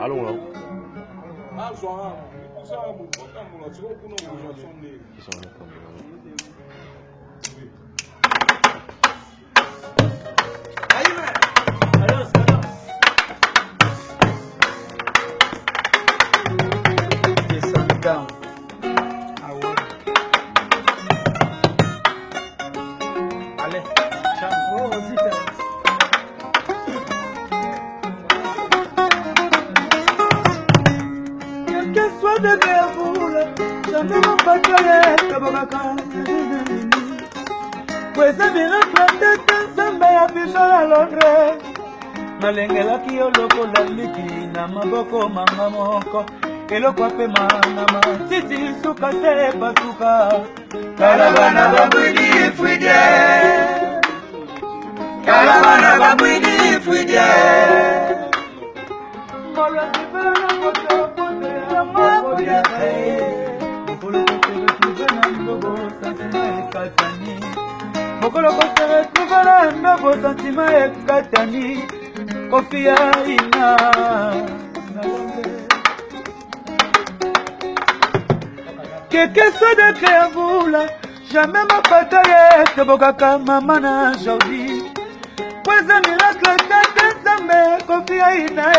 Allons là. Nalengelaki oloko la liki na maboko manga moko eloko ape manama titi suka te pasuka Kalabana babwidi fwidye Kalabana babwidi fwidye Mola sifela koto kote ya moko ya kae Mokolo kote retuvena ndogo santima ekatani Mokolo kote retuvena ndogo santima ekatani Kofia ina Quelque soit de créavoula Jamais ma bataille te bokaka mamana aujourd'hui Kweza miracle tete zambe Kofia ina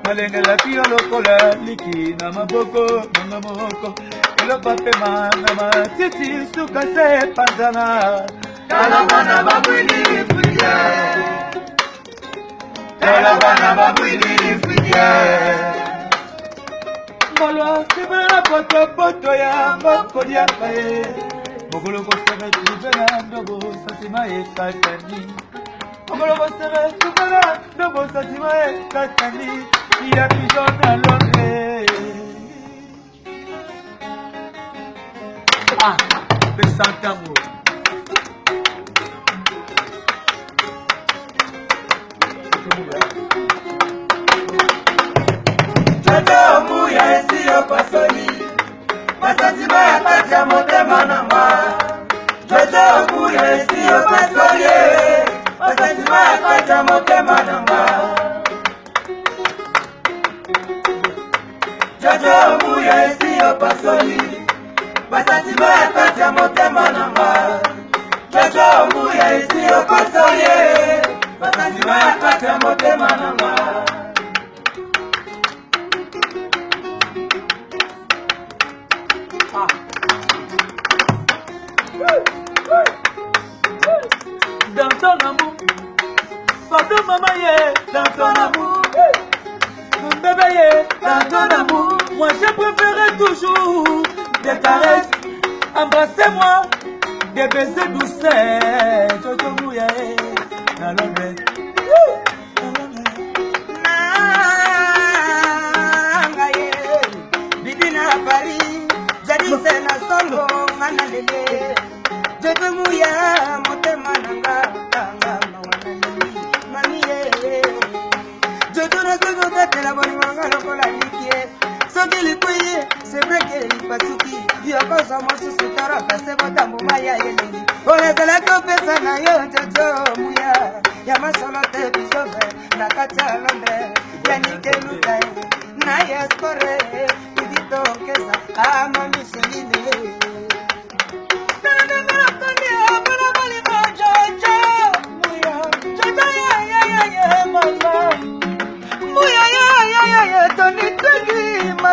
Malenga la fio lokola Liki na maboko Manga moko Elo pape manama Titi suka se panzana Kalabana babwidi fwidye Kalabana babwidi fwidye Molo sibela poto ya mboko diakae Mokolo kosebe tibela ndogo satima ekatani Mokolo kosebe tibela ndogo satima ekatani Iya kijona longe Ah, pesantamo Jojo muya esiyo pasoni Masantima ya kati ya motema nanga Jojo muya esiyo pasoni Masantima ya kati ya motema nanga Jojo muya esiyo pasoni Masantima ya kati ya motema nanga Jojo muya esiyo pasoni Masantima ya kati ya motema nanga Dans ton amour, pardon maman yeah, dans ton amour, mon bébé yeah, dans ton amour, moi je préférais toujours des caresses, embrassez-moi, des baisers douceurs, Jojo mouya dans l'ombre. Bibina Paris, jadi sena solo ngana lele. Jojo muya motema nanga tanga mawana mami ye. Jojo na sogo katela boni manga lokola likie. Soki likuye c'est vrai que li pasuki. Yo kosa mosu sutara pase botambo maya yelengi. Ole zela ko pesa na yo Jojo muya. Ya masolo te bijove na kata Londres. Ya nikeluta na yaspore. Idito kesa ama miseline.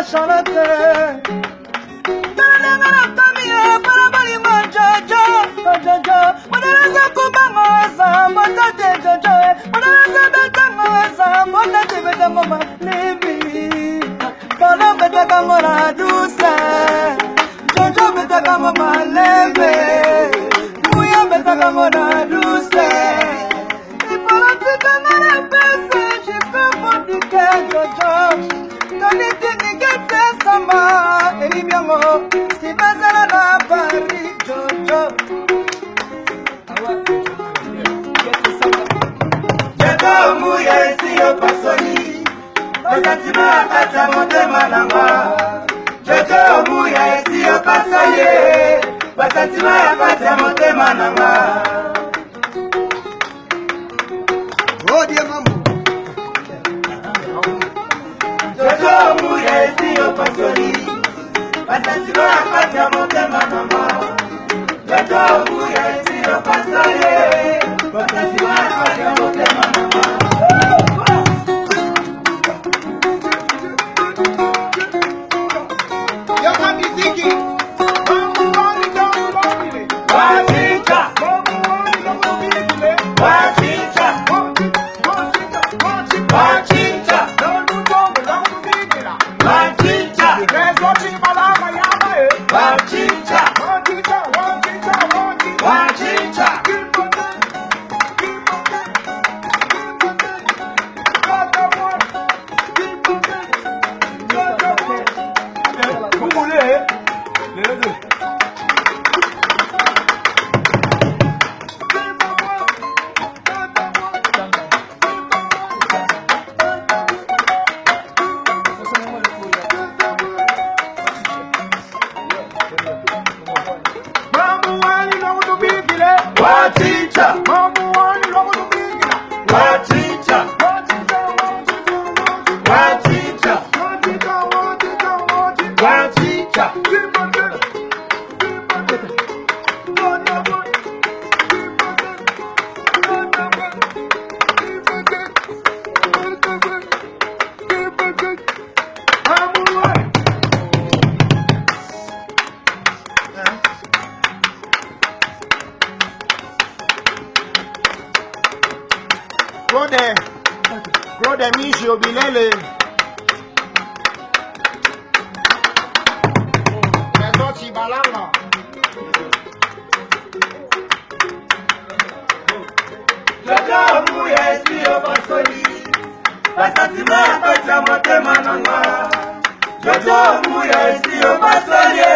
Charlotte, muya esiyo pasoli basantima kata motema nanga Jojo muya esiyo pasoli basantima kata motema nanga Odie mamu Jojo muya esiyo pasoli basantima kata motema nanga Jojo muya esiyo pasoli basantima kata motema nanga Grode mishi obilele Mezochi balanga Jojo muya esiyo pasoli basantima kata motema nanga Jojo muya esiyo pasoli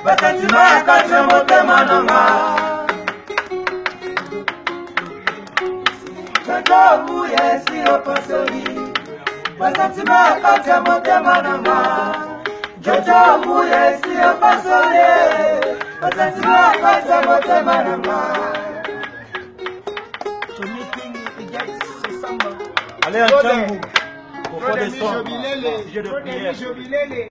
basantima kata motema nanga Jojo muya esiyo pasoli basantima kata motema nanga Jojo muya esiyo pasoli basantima kata motema nanga Allez, un tango. Pour faire des sons. Sujet de prière.